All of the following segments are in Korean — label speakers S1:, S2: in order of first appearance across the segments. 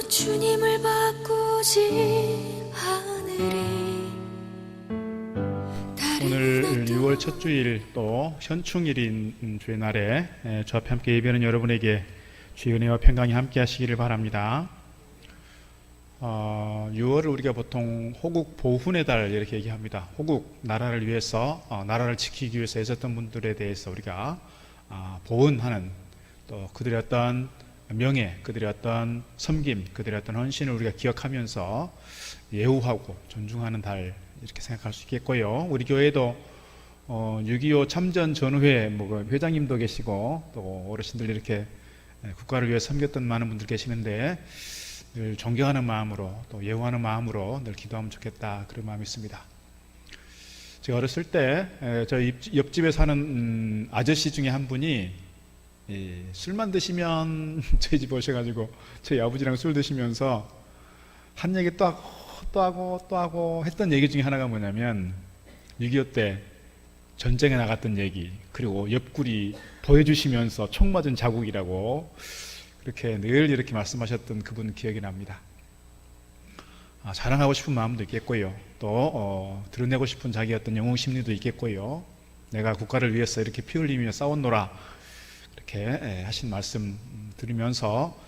S1: 주님을 바꾸지 않으리.
S2: 오늘 6월 첫 주일 또 현충일인 주의 날에 저 앞에 함께 예배하는 여러분에게 주의 은혜와 평강이 함께 하시기를 바랍니다. 6월을 우리가 보통 호국 보훈의 달 이렇게 얘기합니다. 호국, 나라를 위해서 나라를 지키기 위해서 애썼던 분들에 대해서 우리가 보훈하는, 또 그들의 어떤 명예, 그들의 어떤 섬김, 그들의 어떤 헌신을 우리가 기억하면서 예우하고 존중하는 달 이렇게 생각할 수 있겠고요. 우리 교회도 6.25 참전 전후회 회장님도 계시고 또 어르신들 이렇게 국가를 위해 섬겼던 많은 분들 계시는데 늘 존경하는 마음으로 또 예우하는 마음으로 늘 기도하면 좋겠다, 그런 마음이 있습니다. 제가 어렸을 때 저 옆집에 사는 아저씨 중에 한 분이 술만 드시면 저희 집 오셔가지고 저희 아버지랑 술 드시면서 한 얘기 또 하고 했던 얘기 중에 하나가 뭐냐면 6.25 때 전쟁에 나갔던 얘기, 그리고 옆구리 보여주시면서 총 맞은 자국이라고 그렇게 늘 이렇게 말씀하셨던 그분 기억이 납니다. 자랑하고 싶은 마음도 있겠고요, 또 드러내고 싶은 자기 어떤 영웅 심리도 있겠고요. 내가 국가를 위해서 이렇게 피 흘리며 싸웠노라 이렇게 하신 말씀 들으면서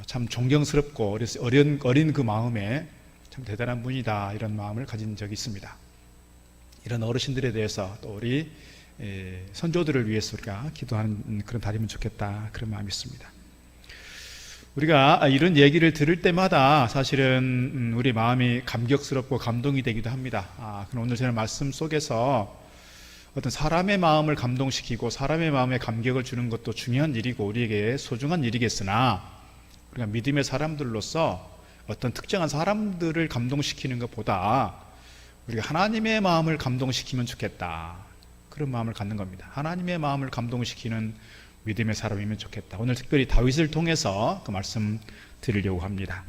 S2: 참 존경스럽고 어린 그 마음에 참 대단한 분이다, 이런 마음을 가진 적이 있습니다. 이런 어르신들에 대해서 또 우리 선조들을 위해서 우리가 기도하는 그런 달이면 좋겠다, 그런 마음이 있습니다. 우리가 이런 얘기를 들을 때마다 사실은 우리 마음이 감격스럽고 감동이 되기도 합니다. 그럼 오늘 저는 말씀 속에서 어떤 사람의 마음을 감동시키고 사람의 마음에 감격을 주는 것도 중요한 일이고 우리에게 소중한 일이겠으나, 우리가 믿음의 사람들로서 어떤 특정한 사람들을 감동시키는 것보다 우리가 하나님의 마음을 감동시키면 좋겠다, 그런 마음을 갖는 겁니다. 하나님의 마음을 감동시키는 믿음의 사람이면 좋겠다. 오늘 특별히 다윗을 통해서 그 말씀 드리려고 합니다.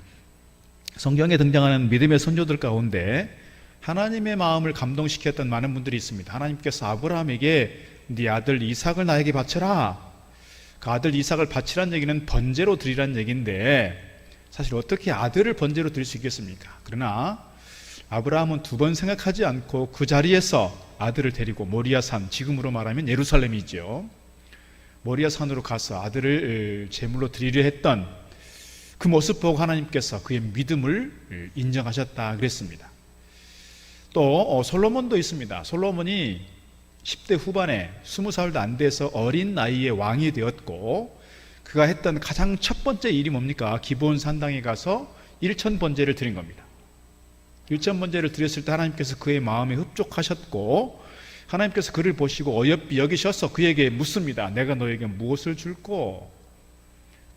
S2: 성경에 등장하는 믿음의 선조들 가운데 하나님의 마음을 감동시켰던 많은 분들이 있습니다. 하나님께서 아브라함에게 네 아들 이삭을 나에게 바쳐라. 그 아들 이삭을 바치란 얘기는 번제로 드리란 얘기인데 사실 어떻게 아들을 번제로 드릴 수 있겠습니까? 그러나 아브라함은 두 번 생각하지 않고 그 자리에서 아들을 데리고 모리아산, 지금으로 말하면 예루살렘이죠, 모리아산으로 가서 아들을 제물로 드리려 했던 그 모습 보고 하나님께서 그의 믿음을 인정하셨다 그랬습니다. 또 솔로몬도 있습니다. 솔로몬이 10대 후반에 20살도 안 돼서 어린 나이에 왕이 되었고, 그가 했던 가장 첫 번째 일이 뭡니까? 기브온 산당에 가서 일천 번제를 드린 겁니다. 일천 번제를 드렸을 때 하나님께서 그의 마음에 흡족하셨고, 하나님께서 그를 보시고 어여삐 여기셔서 그에게 묻습니다. 내가 너에게 무엇을 줄꼬?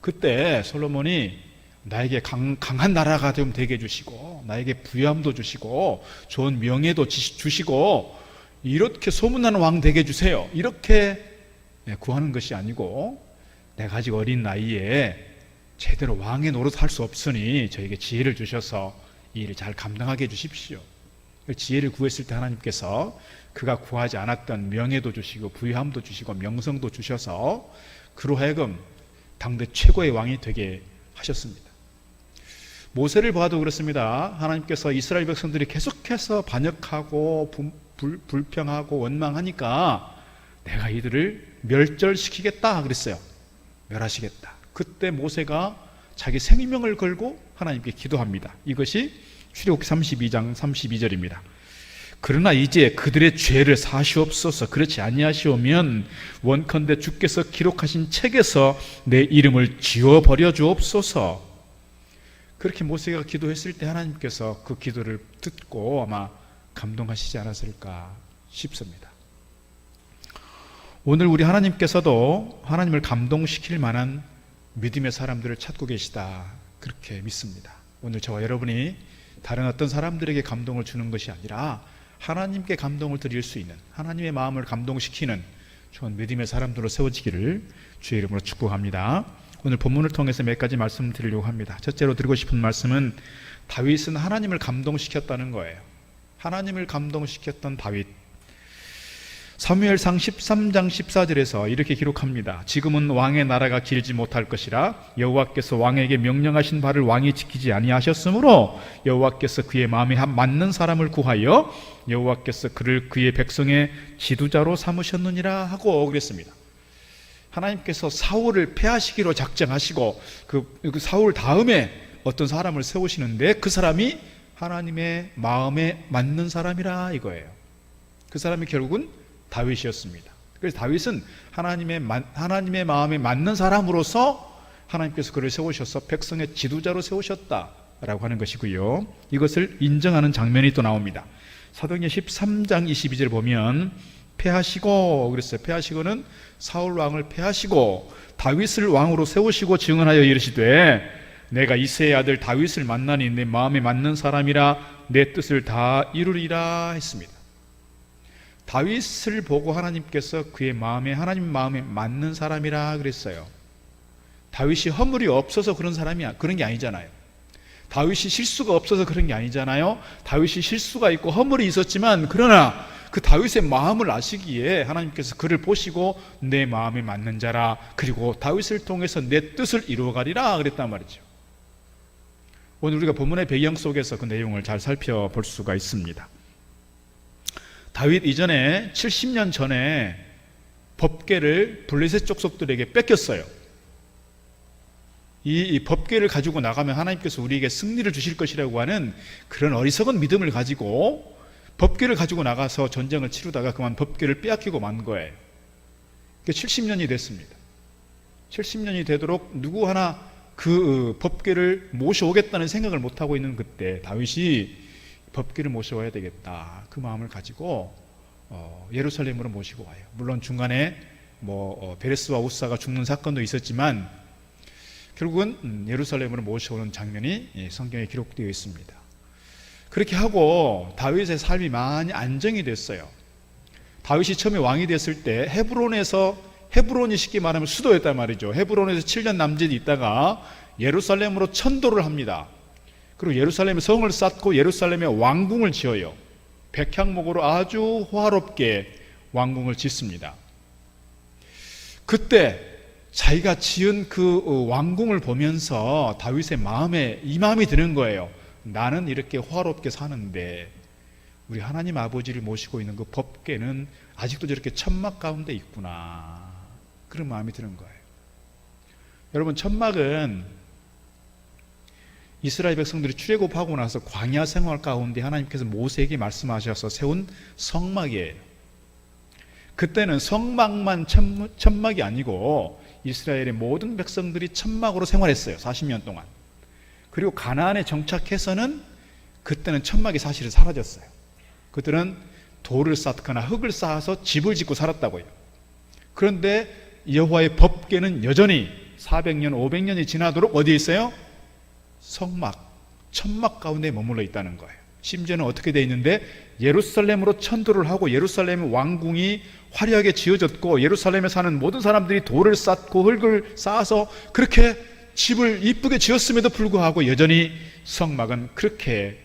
S2: 그때 솔로몬이 나에게 강한 나라가 좀 되게 해주시고, 나에게 부유함도 주시고, 좋은 명예도 주시고, 이렇게 소문나는 왕 되게 해주세요, 이렇게 구하는 것이 아니고, 내가 아직 어린 나이에 제대로 왕의 노릇 할 수 없으니 저에게 지혜를 주셔서 이 일을 잘 감당하게 해주십시오. 지혜를 구했을 때 하나님께서 그가 구하지 않았던 명예도 주시고 부유함도 주시고 명성도 주셔서 그로 하여금 당대 최고의 왕이 되게 하셨습니다. 모세를 봐도 그렇습니다. 하나님께서 이스라엘 백성들이 계속해서 반역하고 불평하고 원망하니까 내가 이들을 멸절시키겠다 그랬어요. 멸하시겠다. 그때 모세가 자기 생명을 걸고 하나님께 기도합니다. 이것이 출애굽기 32장 32절입니다. 그러나 이제 그들의 죄를 사시옵소서. 그렇지 아니하시오면 원컨대 주께서 기록하신 책에서 내 이름을 지워버려 주옵소서. 그렇게 모세가 기도했을 때 하나님께서 그 기도를 듣고 아마 감동하시지 않았을까 싶습니다. 오늘 우리 하나님께서도 하나님을 감동시킬 만한 믿음의 사람들을 찾고 계시다, 그렇게 믿습니다. 오늘 저와 여러분이 다른 어떤 사람들에게 감동을 주는 것이 아니라 하나님께 감동을 드릴 수 있는, 하나님의 마음을 감동시키는 좋은 믿음의 사람들로 세워지기를 주의 이름으로 축복합니다. 오늘 본문을 통해서 몇 가지 말씀드리려고 합니다. 첫째로 드리고 싶은 말씀은 다윗은 하나님을 감동시켰다는 거예요. 하나님을 감동시켰던 다윗. 사무엘상 13장 14절에서 이렇게 기록합니다. 지금은 왕의 나라가 길지 못할 것이라 여호와께서 왕에게 명령하신 바를 왕이 지키지 아니하셨으므로 여호와께서 그의 마음에 맞는 사람을 구하여 여호와께서 그를 그의 백성의 지도자로 삼으셨느니라 하고 그랬습니다. 하나님께서 사울을 패하시기로 작정하시고 그 사울 다음에 어떤 사람을 세우시는데 그 사람이 하나님의 마음에 맞는 사람이라 이거예요. 그 사람이 결국은 다윗이었습니다. 그래서 다윗은 하나님의 마음에 맞는 사람으로서 하나님께서 그를 세우셔서 백성의 지도자로 세우셨다라고 하는 것이고요. 이것을 인정하는 장면이 또 나옵니다. 사도행전 13장 22절 보면 패하시고 그랬어요. 패하시고는 사울 왕을 패하시고 다윗을 왕으로 세우시고 증언하여 이르시되 내가 이새의 아들 다윗을 만나니 내 마음에 맞는 사람이라 내 뜻을 다 이루리라 했습니다. 다윗을 보고 하나님께서 그의 마음에 하나님 마음에 맞는 사람이라 그랬어요. 다윗이 허물이 없어서 그런 게 아니잖아요. 다윗이 실수가 없어서 그런 게 아니잖아요. 다윗이 실수가 있고 허물이 있었지만 그러나 그 다윗의 마음을 아시기에 하나님께서 그를 보시고 내 마음에 맞는 자라 그리고 다윗을 통해서 내 뜻을 이루어가리라 그랬단 말이죠. 오늘 우리가 본문의 배경 속에서 그 내용을 잘 살펴볼 수가 있습니다. 다윗 이전에 70년 전에 법궤를 블레셋 족속들에게 뺏겼어요. 이 법궤를 가지고 나가면 하나님께서 우리에게 승리를 주실 것이라고 하는 그런 어리석은 믿음을 가지고 법궤를 가지고 나가서 전쟁을 치르다가 그만 법궤를 빼앗기고 만 거예요. 70년이 됐습니다. 70년이 되도록 누구 하나 그 법궤를 모셔오겠다는 생각을 못하고 있는 그때 다윗이 법궤를 모셔와야 되겠다 그 마음을 가지고 예루살렘으로 모시고 와요. 물론 중간에 베레스와 우사가 죽는 사건도 있었지만 결국은 예루살렘으로 모셔오는 장면이 성경에 기록되어 있습니다. 그렇게 하고 다윗의 삶이 많이 안정이 됐어요. 다윗이 처음에 왕이 됐을 때 헤브론이 쉽게 말하면 수도였단 말이죠. 헤브론에서 7년 남짓 있다가 예루살렘으로 천도를 합니다. 그리고 예루살렘에 성을 쌓고 예루살렘에 왕궁을 지어요. 백향목으로 아주 호화롭게 왕궁을 짓습니다. 그때 자기가 지은 그 왕궁을 보면서 다윗의 마음에 이 마음이 드는 거예요. 나는 이렇게 호화롭게 사는데 우리 하나님 아버지를 모시고 있는 그 법궤는 아직도 저렇게 천막 가운데 있구나. 그런 마음이 드는 거예요. 여러분, 천막은 이스라엘 백성들이 출애굽하고 나서 광야 생활 가운데 하나님께서 모세에게 말씀하셔서 세운 성막이에요. 그때는 성막만 천막이 아니고 이스라엘의 모든 백성들이 천막으로 생활했어요. 40년 동안. 그리고 가나안에 정착해서는 그때는 천막이 사실은 사라졌어요. 그들은 돌을 쌓거나 흙을 쌓아서 집을 짓고 살았다고요. 그런데 여호와의 법궤는 여전히 400년, 500년이 지나도록 어디에 있어요? 성막, 천막 가운데 머물러 있다는 거예요. 심지어는 어떻게 되어 있는데 예루살렘으로 천도를 하고 예루살렘의 왕궁이 화려하게 지어졌고 예루살렘에 사는 모든 사람들이 돌을 쌓고 흙을 쌓아서 그렇게 집을 이쁘게 지었음에도 불구하고 여전히 성막은 그렇게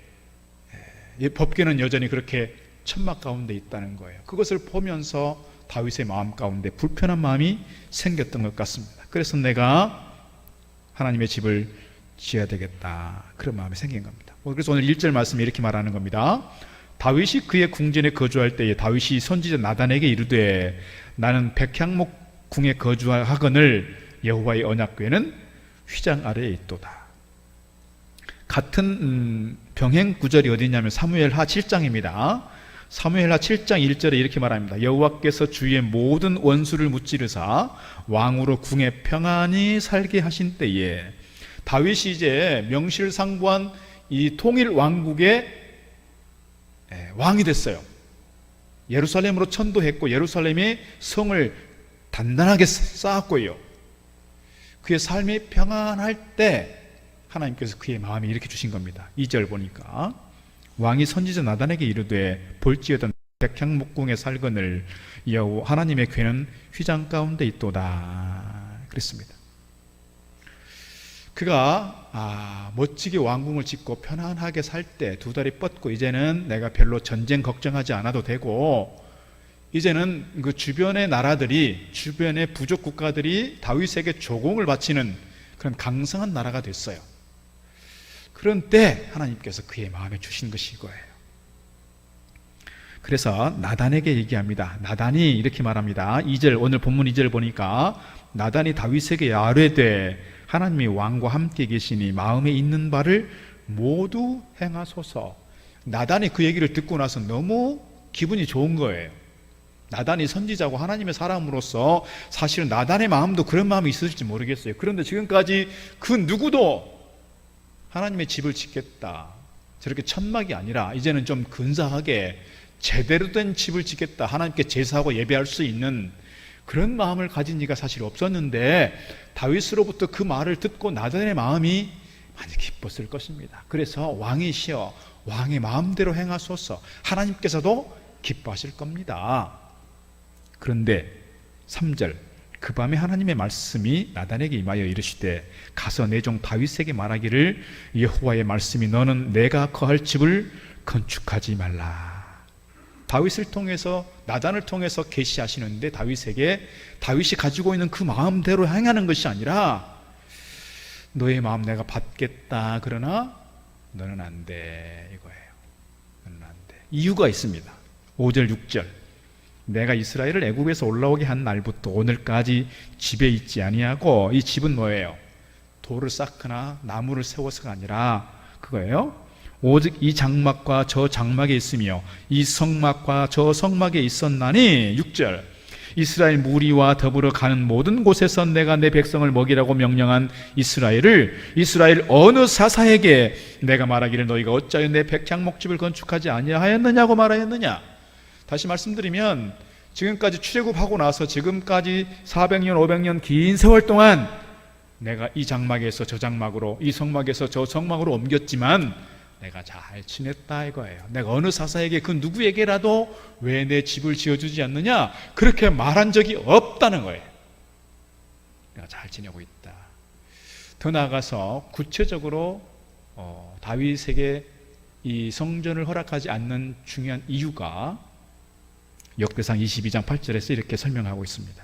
S2: 법궤는 여전히 그렇게 천막 가운데 있다는 거예요. 그것을 보면서 다윗의 마음 가운데 불편한 마음이 생겼던 것 같습니다. 그래서 내가 하나님의 집을 지어야 되겠다 그런 마음이 생긴 겁니다. 그래서 오늘 1절 말씀이 이렇게 말하는 겁니다. 다윗이 그의 궁전에 거주할 때에 다윗이 선지자 나단에게 이르되 나는 백향목 궁에 거주하거늘 여호와의 언약궤는 휘장 아래에 있도다. 같은 병행 구절이 어디냐면 사무엘하 7장입니다. 사무엘하 7장 1절에 이렇게 말합니다. 여호와께서 주의 모든 원수를 무찌르사 왕으로 궁에 평안히 살게 하신 때에 다윗이 이제 명실상부한 이 통일 왕국의 왕이 됐어요. 예루살렘으로 천도했고 예루살렘의 성을 단단하게 쌓았고요. 그의 삶이 평안할 때 하나님께서 그의 마음이 이렇게 주신 겁니다. 2절 보니까 왕이 선지자 나단에게 이르되 볼지어던 백향목궁에 살거늘 여호와 하나님의 궤는 휘장 가운데 있도다 그랬습니다. 그가 멋지게 왕궁을 짓고 편안하게 살 때 두 다리 뻗고 이제는 내가 별로 전쟁 걱정하지 않아도 되고 이제는 그 주변의 나라들이, 주변의 부족 국가들이 다윗에게 조공을 바치는 그런 강성한 나라가 됐어요. 그런 때 하나님께서 그의 마음에 주신 것이 이거예요. 그래서 나단에게 얘기합니다. 나단이 이렇게 말합니다. 2절, 오늘 본문 2절 보니까 나단이 다윗에게 아뢰되 하나님이 왕과 함께 계시니 마음에 있는 바를 모두 행하소서. 나단이 그 얘기를 듣고 나서 너무 기분이 좋은 거예요. 나단이 선지자고 하나님의 사람으로서 사실은 나단의 마음도 그런 마음이 있을지 모르겠어요. 그런데 지금까지 그 누구도 하나님의 집을 짓겠다, 저렇게 천막이 아니라 이제는 좀 근사하게 제대로 된 집을 짓겠다, 하나님께 제사하고 예배할 수 있는 그런 마음을 가진 이가 사실 없었는데 다윗으로부터 그 말을 듣고 나단의 마음이 많이 기뻤을 것입니다. 그래서 왕이시여 왕의 마음대로 행하소서, 하나님께서도 기뻐하실 겁니다. 그런데 3절, 그 밤에 하나님의 말씀이 나단에게 임하여 이르시되 가서 내 종 다윗에게 말하기를 여호와의 말씀이 너는 내가 거할 집을 건축하지 말라. 다윗을 통해서, 나단을 통해서 계시하시는데 다윗에게 다윗이 가지고 있는 그 마음대로 행하는 것이 아니라 너의 마음 내가 받겠다, 그러나 너는 안 돼, 이거예요. 너는 안 돼. 이유가 있습니다. 5절 6절, 내가 이스라엘을 애굽에서 올라오게 한 날부터 오늘까지 집에 있지 아니하고, 이 집은 뭐예요? 돌을 쌓거나 나무를 세워서가 아니라 그거예요. 오직 이 장막과 저 장막에 있으며 이 성막과 저 성막에 있었나니, 6절, 이스라엘 무리와 더불어 가는 모든 곳에서 내가 내 백성을 먹이라고 명령한 이스라엘 어느 사사에게 내가 말하기를 너희가 어찌하여 내 백향목집을 건축하지 아니하였느냐고 말하였느냐. 다시 말씀드리면 지금까지 출애굽하고 나서 지금까지 400년 500년 긴 세월 동안 내가 이 장막에서 저 장막으로, 이 성막에서 저 성막으로 옮겼지만 내가 잘 지냈다, 이거예요. 내가 어느 사사에게, 그 누구에게라도 왜 내 집을 지어주지 않느냐, 그렇게 말한 적이 없다는 거예요. 내가 잘 지내고 있다. 더 나아가서 구체적으로 다윗에게 이 성전을 허락하지 않는 중요한 이유가 역대상 22장 8절에서 이렇게 설명하고 있습니다.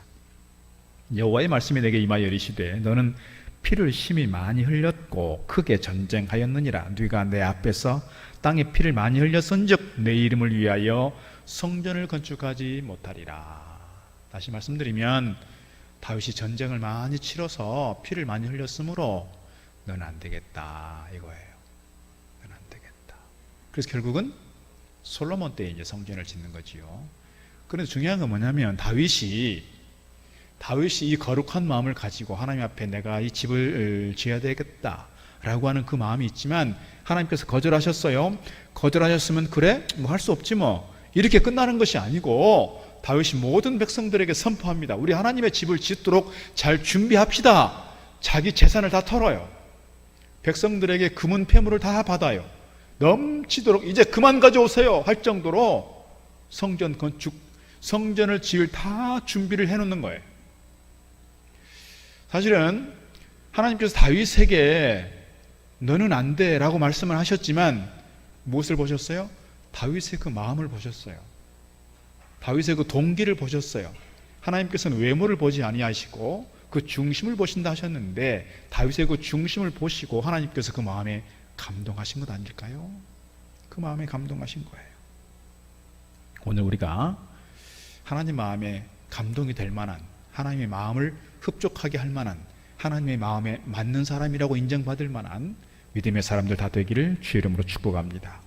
S2: 여호와의 말씀이 내게 임하여 이르시되 너는 피를 심히 많이 흘렸고 크게 전쟁하였느니라. 네가 내 앞에서 땅에 피를 많이 흘렸은즉 내 이름을 위하여 성전을 건축하지 못하리라. 다시 말씀드리면 다윗이 전쟁을 많이 치러서 피를 많이 흘렸으므로 넌 안 되겠다, 이거예요. 넌 안 되겠다. 그래서 결국은 솔로몬 때 이제 성전을 짓는 거지요. 그런데 중요한 건 뭐냐면 다윗이 이 거룩한 마음을 가지고 하나님 앞에 내가 이 집을 지어야 되겠다 라고 하는 그 마음이 있지만 하나님께서 거절하셨어요. 거절하셨으면 그래? 뭐 할 수 없지 뭐, 이렇게 끝나는 것이 아니고 다윗이 모든 백성들에게 선포합니다. 우리 하나님의 집을 짓도록 잘 준비합시다. 자기 재산을 다 털어요. 백성들에게 금은 폐물을 다 받아요. 넘치도록 이제 그만 가져오세요 할 정도로 성전 건축, 성전을 지을 다 준비를 해놓는 거예요. 사실은 하나님께서 다윗에게 너는 안 돼 라고 말씀을 하셨지만 무엇을 보셨어요? 다윗의 그 마음을 보셨어요. 다윗의 그 동기를 보셨어요. 하나님께서는 외모를 보지 아니하시고 그 중심을 보신다 하셨는데 다윗의 그 중심을 보시고 하나님께서 그 마음에 감동하신 것 아닐까요? 그 마음에 감동하신 거예요. 오늘 우리가 하나님 마음에 감동이 될 만한, 하나님의 마음을 흡족하게 할 만한, 하나님의 마음에 맞는 사람이라고 인정받을 만한 믿음의 사람들 다 되기를 주의 이름으로 축복합니다.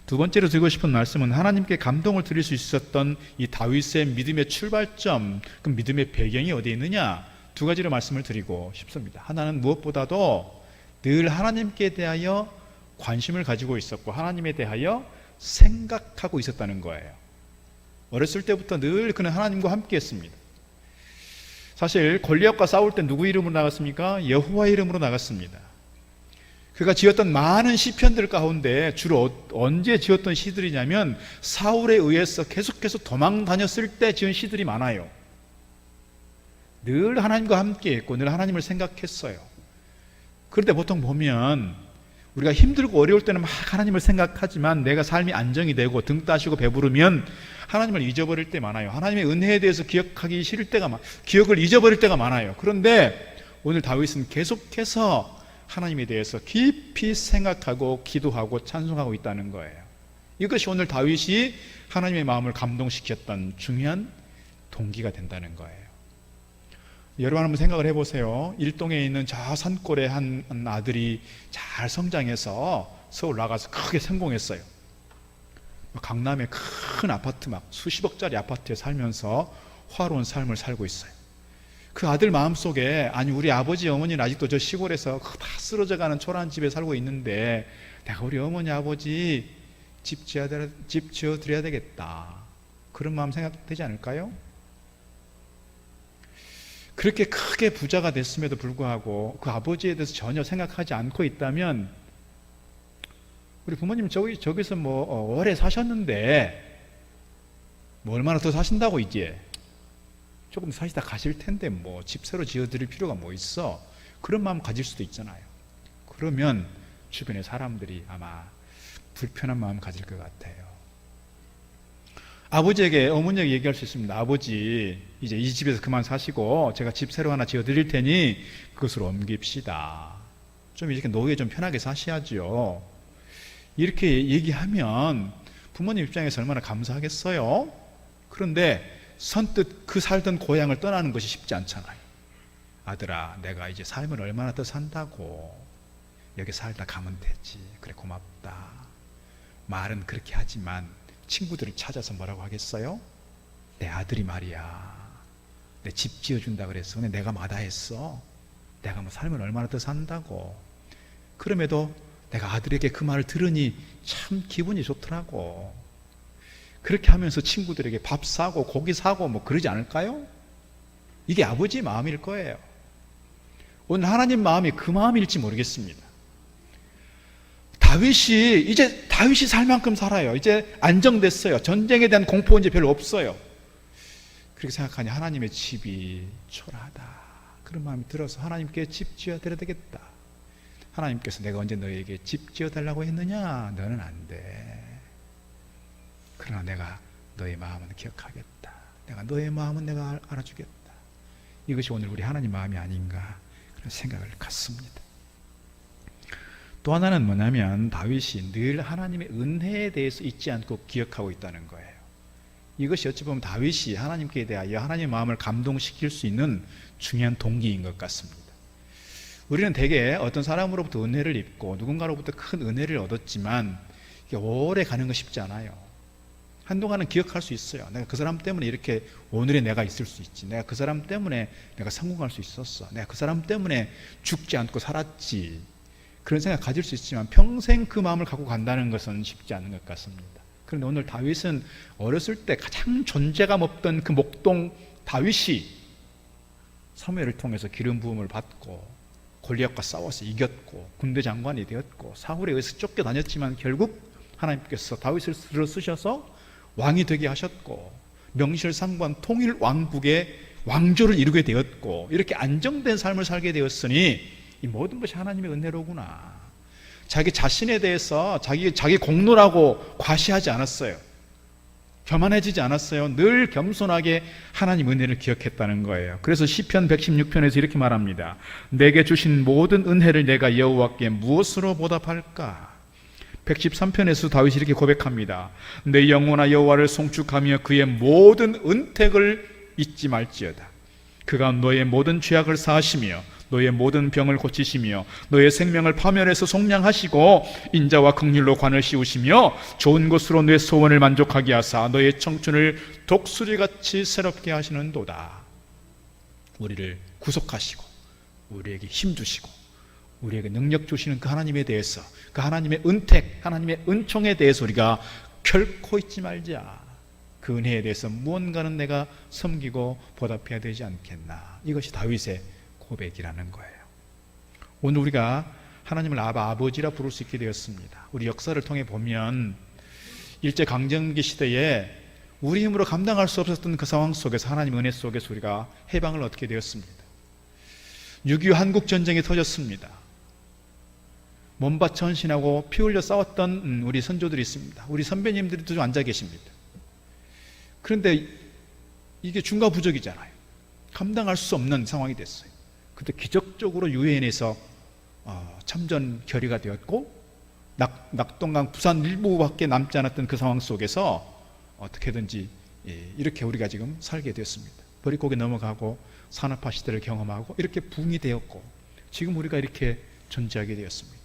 S2: 두 번째로 드리고 싶은 말씀은 하나님께 감동을 드릴 수 있었던 이 다윗의 믿음의 출발점, 그 믿음의 배경이 어디에 있느냐, 두 가지로 말씀을 드리고 싶습니다. 하나는 무엇보다도 늘 하나님께 대하여 관심을 가지고 있었고 하나님에 대하여 생각하고 있었다는 거예요. 어렸을 때부터 늘 그는 하나님과 함께 했습니다. 사실 골리앗과 싸울 때 누구 이름으로 나갔습니까? 여호와 이름으로 나갔습니다. 그가 지었던 많은 시편들 가운데 주로 언제 지었던 시들이냐면 사울에 의해서 계속해서 도망 다녔을 때 지은 시들이 많아요. 늘 하나님과 함께 했고 늘 하나님을 생각했어요. 그런데 보통 보면 우리가 힘들고 어려울 때는 막 하나님을 생각하지만 내가 삶이 안정이 되고 등 따시고 배부르면 하나님을 잊어버릴 때 많아요. 하나님의 은혜에 대해서 기억하기 싫을 때가 기억을 잊어버릴 때가 많아요. 그런데 오늘 다윗은 계속해서 하나님에 대해서 깊이 생각하고 기도하고 찬송하고 있다는 거예요. 이것이 오늘 다윗이 하나님의 마음을 감동시켰던 중요한 동기가 된다는 거예요. 여러분 한번 생각을 해보세요. 일동에 있는 저 산골의 한 아들이 잘 성장해서 서울 나가서 크게 성공했어요. 강남의 큰 아파트, 막 수십억짜리 아파트에 살면서 화로운 삶을 살고 있어요. 그 아들 마음속에, 아니 우리 아버지 어머니는 아직도 저 시골에서 다 쓰러져가는 초라한 집에 살고 있는데 내가 우리 어머니 아버지 집 지어드려야 되겠다, 그런 마음 생각되지 않을까요? 그렇게 크게 부자가 됐음에도 불구하고 그 아버지에 대해서 전혀 생각하지 않고 있다면, 우리 부모님 저기서 뭐 오래 사셨는데 뭐 얼마나 더 사신다고, 이제 조금 사시다 가실 텐데 뭐 집 새로 지어드릴 필요가 뭐 있어, 그런 마음 가질 수도 있잖아요. 그러면 주변의 사람들이 아마 불편한 마음 가질 것 같아요. 아버지에게, 어머니에게 얘기할 수 있습니다. 아버지, 이제 이 집에서 그만 사시고 제가 집 새로 하나 지어드릴 테니 그것으로 옮깁시다. 좀 이렇게 노후에 좀 편하게 사셔야죠. 이렇게 얘기하면 부모님 입장에서 얼마나 감사하겠어요? 그런데 선뜻 그 살던 고향을 떠나는 것이 쉽지 않잖아요. 아들아, 내가 이제 삶을 얼마나 더 산다고, 여기 살다 가면 되지. 그래, 고맙다. 말은 그렇게 하지만 친구들을 찾아서 뭐라고 하겠어요? 내 아들이 말이야, 내 집 지어준다 그랬어. 근데 내가 마다했어. 내가 뭐 삶을 얼마나 더 산다고. 그럼에도 내가 아들에게 그 말을 들으니 참 기분이 좋더라고. 그렇게 하면서 친구들에게 밥 사고 고기 사고 뭐 그러지 않을까요? 이게 아버지의 마음일 거예요. 오늘 하나님 마음이 그 마음일지 모르겠습니다. 다윗이 살 만큼 살아요. 이제 안정됐어요. 전쟁에 대한 공포는 이제 별로 없어요. 그렇게 생각하니 하나님의 집이 초라하다, 그런 마음이 들어서 하나님께 집 지어드려야 되겠다. 하나님께서 내가 언제 너에게 집 지어달라고 했느냐? 너는 안 돼. 그러나 내가 너의 마음은 기억하겠다. 내가 너의 마음은 내가 알아주겠다. 이것이 오늘 우리 하나님 마음이 아닌가, 그런 생각을 갖습니다. 또 하나는 뭐냐면 다윗이 늘 하나님의 은혜에 대해서 잊지 않고 기억하고 있다는 거예요. 이것이 어찌 보면 다윗이 하나님께 대하여 하나님의 마음을 감동시킬 수 있는 중요한 동기인 것 같습니다. 우리는 대개 어떤 사람으로부터 은혜를 입고 누군가로부터 큰 은혜를 얻었지만 이게 오래 가는 거 쉽지 않아요. 한동안은 기억할 수 있어요. 내가 그 사람 때문에 이렇게 오늘의 내가 있을 수 있지. 내가 그 사람 때문에 내가 성공할 수 있었어. 내가 그 사람 때문에 죽지 않고 살았지. 그런 생각 가질 수 있지만 평생 그 마음을 갖고 간다는 것은 쉽지 않은 것 같습니다. 그런데 오늘 다윗은 어렸을 때 가장 존재감 없던 그 목동 다윗이 사무엘을 통해서 기름 부음을 받고 골리앗과 싸워서 이겼고 군대 장관이 되었고 사울에 의해서 쫓겨다녔지만 결국 하나님께서 다윗을 쓰셔서 왕이 되게 하셨고 명실상부한 통일 왕국의 왕조를 이루게 되었고 이렇게 안정된 삶을 살게 되었으니 이 모든 것이 하나님의 은혜로구나. 자기 자신에 대해서 자기 공로라고 과시하지 않았어요. 교만해지지 않았어요. 늘 겸손하게 하나님 은혜를 기억했다는 거예요. 그래서 시편 116편에서 이렇게 말합니다. 내게 주신 모든 은혜를 내가 여호와께 무엇으로 보답할까? 113편에서 다윗이 이렇게 고백합니다. 내 영혼아 여호와를 송축하며 그의 모든 은택을 잊지 말지어다. 그가 너의 모든 죄악을 사하시며 너의 모든 병을 고치시며 너의 생명을 파멸해서 속량하시고 인자와 긍휼로 관을 씌우시며 좋은 것으로 내 소원을 만족하게 하사 너의 청춘을 독수리같이 새롭게 하시는도다. 우리를 구속하시고 우리에게 힘 주시고 우리에게 능력 주시는 그 하나님에 대해서, 그 하나님의 은택, 하나님의 은총에 대해서 우리가 결코 잊지 말자. 그 은혜에 대해서 무언가는 내가 섬기고 보답해야 되지 않겠나. 이것이 다윗의 고백이라는 거예요. 오늘 우리가 하나님을 아버지라 부를 수 있게 되었습니다. 우리 역사를 통해 보면 일제강점기 시대에 우리 힘으로 감당할 수 없었던 그 상황 속에서 하나님의 은혜 속에서 우리가 해방을 얻게 되었습니다. 6.25 한국전쟁이 터졌습니다. 몸바쳐 헌신하고 피 흘려 싸웠던 우리 선조들이 있습니다. 우리 선배님들도 좀 앉아 계십니다. 그런데 이게 중과부적이잖아요. 감당할 수 없는 상황이 됐어요. 그때 기적적으로 유엔에서 참전 결의가 되었고 낙동강 부산 일부밖에 남지 않았던 그 상황 속에서 어떻게든지 이렇게 우리가 지금 살게 되었습니다. 보릿고개 넘어가고 산업화 시대를 경험하고 이렇게 붕이 되었고 지금 우리가 이렇게 존재하게 되었습니다.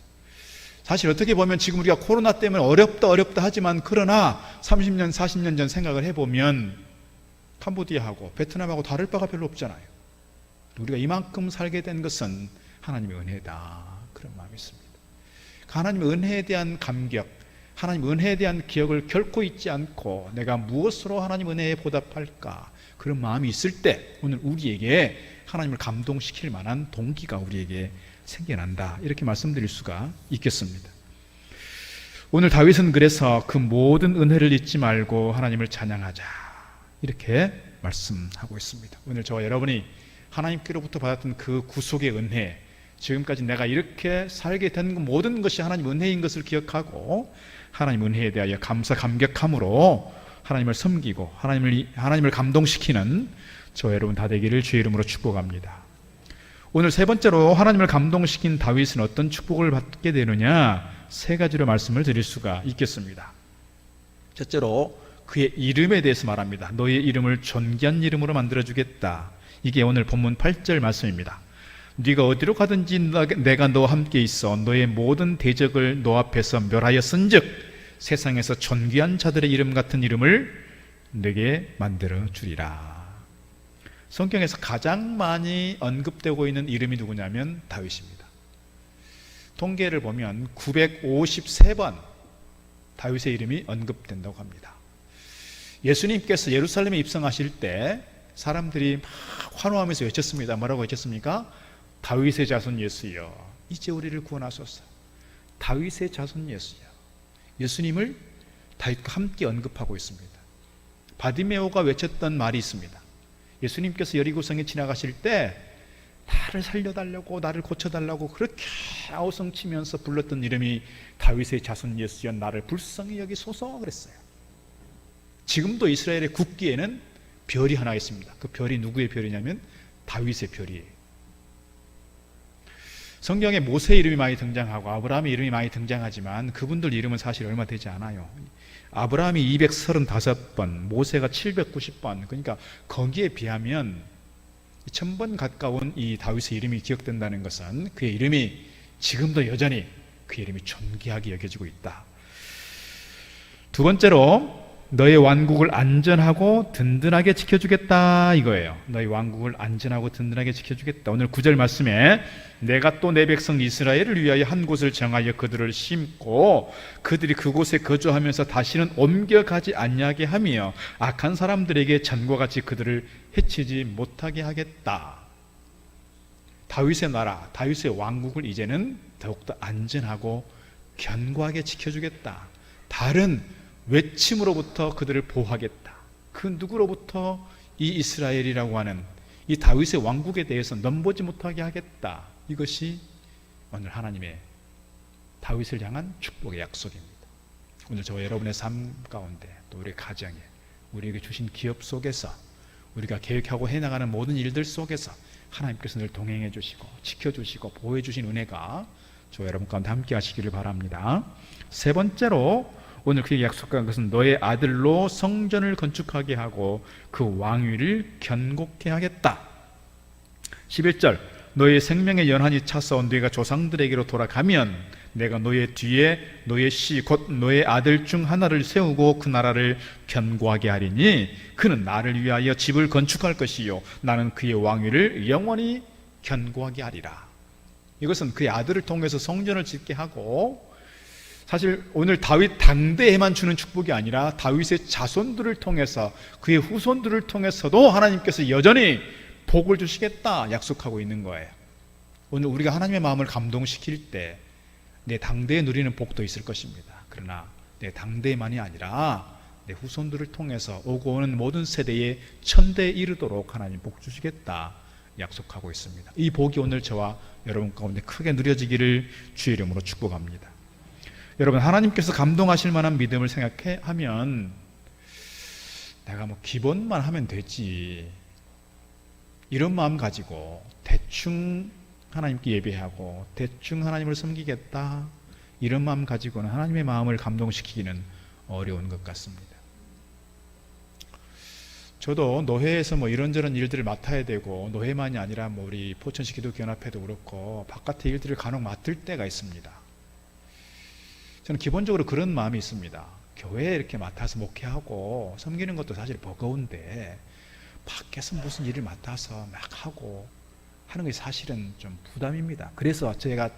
S2: 사실 어떻게 보면 지금 우리가 코로나 때문에 어렵다 하지만 그러나 30년 40년 전 생각을 해보면 캄보디아하고 베트남하고 다를 바가 별로 없잖아요. 우리가 이만큼 살게 된 것은 하나님의 은혜다, 그런 마음이 있습니다. 하나님의 은혜에 대한 감격, 하나님의 은혜에 대한 기억을 결코 잊지 않고 내가 무엇으로 하나님 은혜에 보답할까, 그런 마음이 있을 때 오늘 우리에게 하나님을 감동시킬 만한 동기가 우리에게 생겨난다, 이렇게 말씀드릴 수가 있겠습니다. 오늘 다윗은 그래서 그 모든 은혜를 잊지 말고 하나님을 찬양하자, 이렇게 말씀하고 있습니다. 오늘 저와 여러분이 하나님께로부터 받았던 그 구속의 은혜, 지금까지 내가 이렇게 살게 된 모든 것이 하나님 은혜인 것을 기억하고 하나님 은혜에 대하여 감사 감격함으로 하나님을 섬기고 하나님을 감동시키는 저와 여러분 다 되기를 주의 이름으로 축복합니다. 오늘 세 번째로 하나님을 감동시킨 다윗은 어떤 축복을 받게 되느냐, 세 가지로 말씀을 드릴 수가 있겠습니다. 첫째로 그의 이름에 대해서 말합니다. 너의 이름을 존귀한 이름으로 만들어주겠다. 이게 오늘 본문 8절 말씀입니다. 네가 어디로 가든지 내가 너와 함께 있어 너의 모든 대적을 너 앞에서 멸하였은즉 세상에서 존귀한 자들의 이름 같은 이름을 네게 만들어 주리라. 성경에서 가장 많이 언급되고 있는 이름이 누구냐면 다윗입니다. 통계를 보면 953번 다윗의 이름이 언급된다고 합니다. 예수님께서 예루살렘에 입성하실 때 사람들이 막 환호하면서 외쳤습니다. 뭐라고 외쳤습니까? 다윗의 자손 예수여, 이제 우리를 구원하소서. 다윗의 자손 예수여. 예수님을 다윗과 함께 언급하고 있습니다. 바디메오가 외쳤던 말이 있습니다. 예수님께서 여리고성에 지나가실 때 나를 살려달라고, 나를 고쳐달라고 그렇게 아우성치면서 불렀던 이름이 다윗의 자손 예수여, 나를 불쌍히 여기소서 그랬어요. 지금도 이스라엘의 국기에는 별이 하나 있습니다. 그 별이 누구의 별이냐면 다윗의 별이에요. 성경에 모세 이름이 많이 등장하고 아브라함의 이름이 많이 등장하지만 그분들 이름은 사실 얼마 되지 않아요. 아브라함이 235번, 모세가 790번, 그러니까 거기에 비하면 1000번 가까운 이 다윗의 이름이 기억된다는 것은 그의 이름이 지금도 여전히 그 이름이 존귀하게 여겨지고 있다. 두 번째로 너의 왕국을 안전하고 든든하게 지켜주겠다, 이거예요. 너의 왕국을 안전하고 든든하게 지켜주겠다. 오늘 9절 말씀에 내가 또 내 백성 이스라엘을 위하여 한 곳을 정하여 그들을 심고 그들이 그곳에 거주하면서 다시는 옮겨가지 아니하게 하며 악한 사람들에게 전과 같이 그들을 해치지 못하게 하겠다. 다윗의 나라, 다윗의 왕국을 이제는 더욱더 안전하고 견고하게 지켜주겠다. 다른 외침으로부터 그들을 보호하겠다. 그 누구로부터? 이 이스라엘이라고 하는 이 다윗의 왕국에 대해서 넘보지 못하게 하겠다. 이것이 오늘 하나님의 다윗을 향한 축복의 약속입니다. 오늘 저와 여러분의 삶 가운데, 또 우리 가정에, 우리에게 주신 기업 속에서, 우리가 계획하고 해나가는 모든 일들 속에서 하나님께서 늘 동행해 주시고 지켜주시고 보호해 주신 은혜가 저와 여러분 가운데 함께 하시기를 바랍니다. 세 번째로 오늘 그에게 약속한 것은 너의 아들로 성전을 건축하게 하고 그 왕위를 견고케 하겠다. 11절 너의 생명의 연한이 차서 네가 조상들에게로 돌아가면 내가 너의 뒤에 너의 씨 곧 너의 아들 중 하나를 세우고 그 나라를 견고하게 하리니 그는 나를 위하여 집을 건축할 것이요 나는 그의 왕위를 영원히 견고하게 하리라. 이것은 그의 아들을 통해서 성전을 짓게 하고, 사실 오늘 다윗 당대에만 주는 축복이 아니라 다윗의 자손들을 통해서, 그의 후손들을 통해서도 하나님께서 여전히 복을 주시겠다 약속하고 있는 거예요. 오늘 우리가 하나님의 마음을 감동시킬 때 내 당대에 누리는 복도 있을 것입니다. 그러나 내 당대만이 아니라 내 후손들을 통해서 오고 오는 모든 세대에 천대에 이르도록 하나님 복 주시겠다, 약속하고 있습니다. 이 복이 오늘 저와 여러분 가운데 크게 누려지기를 주의 이름으로 축복합니다. 여러분, 하나님께서 감동하실 만한 믿음을 생각하면 내가 뭐 기본만 하면 되지, 이런 마음 가지고 대충 하나님께 예배하고 대충 하나님을 섬기겠다, 이런 마음 가지고는 하나님의 마음을 감동시키기는 어려운 것 같습니다. 저도 노회에서 뭐 이런저런 일들을 맡아야 되고, 노회만이 아니라 뭐 우리 포천시 기독교연합회도 그렇고 바깥의 일들을 간혹 맡을 때가 있습니다. 저는 기본적으로 그런 마음이 있습니다. 교회에 이렇게 맡아서 목회하고 섬기는 것도 사실 버거운데 밖에서 무슨 일을 맡아서 막 하고 하는 게 사실은 좀 부담입니다. 그래서 제가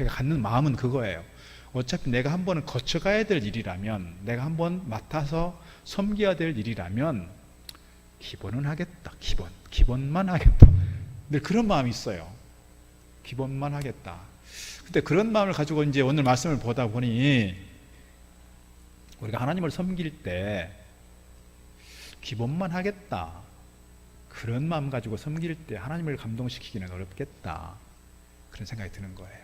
S2: 갖는 마음은 그거예요. 어차피 내가 한 번은 거쳐가야 될 일이라면, 내가 한 번 맡아서 섬겨야 될 일이라면 기본은 하겠다. 기본만 하겠다. 늘 그런 마음이 있어요. 기본만 하겠다. 근데 그런 마음을 가지고 이제 오늘 말씀을 보다 보니, 우리가 하나님을 섬길 때 기본만 하겠다, 그런 마음 가지고 섬길 때 하나님을 감동시키기는 어렵겠다, 그런 생각이 드는 거예요.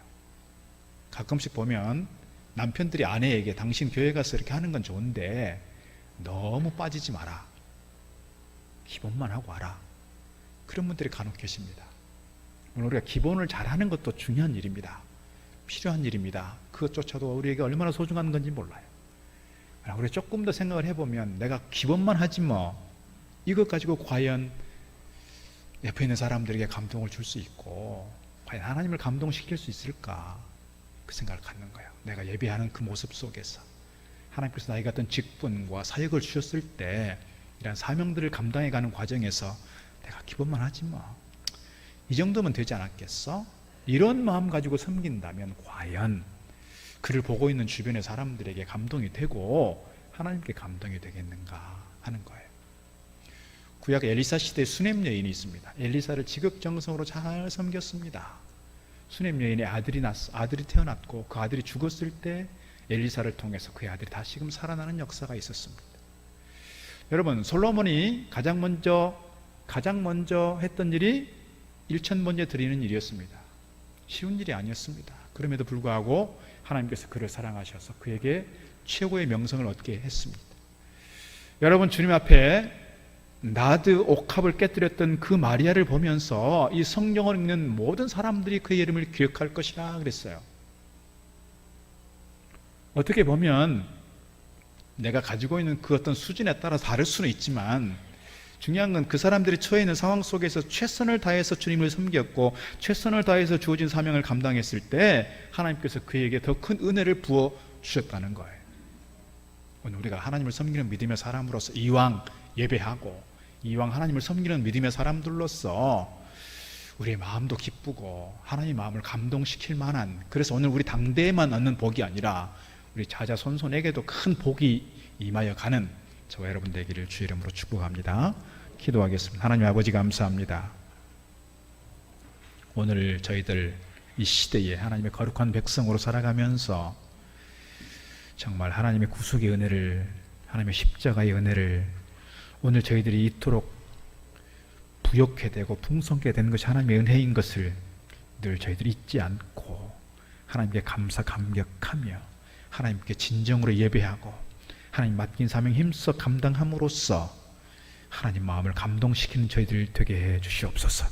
S2: 가끔씩 보면 남편들이 아내에게 당신 교회 가서 이렇게 하는 건 좋은데 너무 빠지지 마라, 기본만 하고 와라, 그런 분들이 간혹 계십니다. 우리가 기본을 잘하는 것도 중요한 일입니다. 필요한 일입니다. 그것조차도 우리에게 얼마나 소중한 건지 몰라요. 우리 조금 더 생각을 해보면, 내가 기본만 하지 뭐 이것 가지고 과연 옆에 있는 사람들에게 감동을 줄 수 있고 과연 하나님을 감동시킬 수 있을까, 그 생각을 갖는 거예요. 내가 예배하는 그 모습 속에서 하나님께서 나에게 어떤 직분과 사역을 주셨을 때 이런 사명들을 감당해가는 과정에서 내가 기본만 하지 뭐 이 정도면 되지 않았겠어? 이런 마음 가지고 섬긴다면 과연 그를 보고 있는 주변의 사람들에게 감동이 되고 하나님께 감동이 되겠는가 하는 거예요. 구약 엘리사 시대에 수넴 여인이 있습니다. 엘리사를 지극정성으로 잘 섬겼습니다. 수넴 여인의 아들이 태어났고 그 아들이 죽었을 때 엘리사를 통해서 그의 아들이 다시금 살아나는 역사가 있었습니다. 여러분, 솔로몬이 가장 먼저 했던 일이 일천번제 드리는 일이었습니다. 쉬운 일이 아니었습니다. 그럼에도 불구하고 하나님께서 그를 사랑하셔서 그에게 최고의 명성을 얻게 했습니다. 여러분, 주님 앞에 나드 옥합을 깨뜨렸던 그 마리아를 보면서 이 성경을 읽는 모든 사람들이 그의 이름을 기억할 것이라 그랬어요. 어떻게 보면 내가 가지고 있는 그 어떤 수준에 따라 다를 수는 있지만, 중요한 건 그 사람들이 처해 있는 상황 속에서 최선을 다해서 주님을 섬겼고 최선을 다해서 주어진 사명을 감당했을 때 하나님께서 그에게 더 큰 은혜를 부어 주셨다는 거예요. 오늘 우리가 하나님을 섬기는 믿음의 사람으로서 이왕 예배하고 이왕 하나님을 섬기는 믿음의 사람들로서 우리의 마음도 기쁘고 하나님의 마음을 감동시킬 만한, 그래서 오늘 우리 당대에만 얻는 복이 아니라 우리 자자손손에게도 큰 복이 임하여 가는 저와 여러분 되기를 주의 이름으로 축복합니다. 기도하겠습니다. 하나님 아버지, 감사합니다. 오늘 저희들 이 시대에 하나님의 거룩한 백성으로 살아가면서 정말 하나님의 구속의 은혜를, 하나님의 십자가의 은혜를 오늘 저희들이 이토록 부욕해 되고 풍성하게 되는 것이 하나님의 은혜인 것을 늘 저희들이 잊지 않고 하나님께 감사 감격하며 하나님께 진정으로 예배하고 하나님 맡긴 사명 힘써 감당함으로써 하나님 마음을 감동시키는 저희들 되게 해 주시옵소서.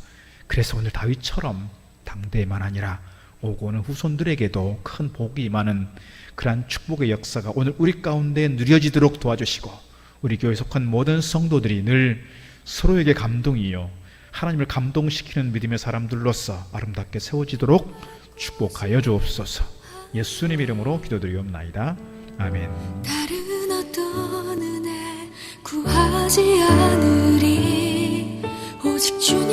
S2: 그래서 오늘 다윗처럼 당대만 아니라 오고 오는 후손들에게도 큰 복이 임하는 그러한 축복의 역사가 오늘 우리 가운데 누려지도록 도와주시고, 우리 교회에 속한 모든 성도들이 늘 서로에게 감동이요 하나님을 감동시키는 믿음의 사람들로서 아름답게 세워지도록 축복하여 주옵소서. 예수님 이름으로 기도드리옵나이다. 아멘.
S1: 다른 어떤 은혜 구하지 않으리 오직 주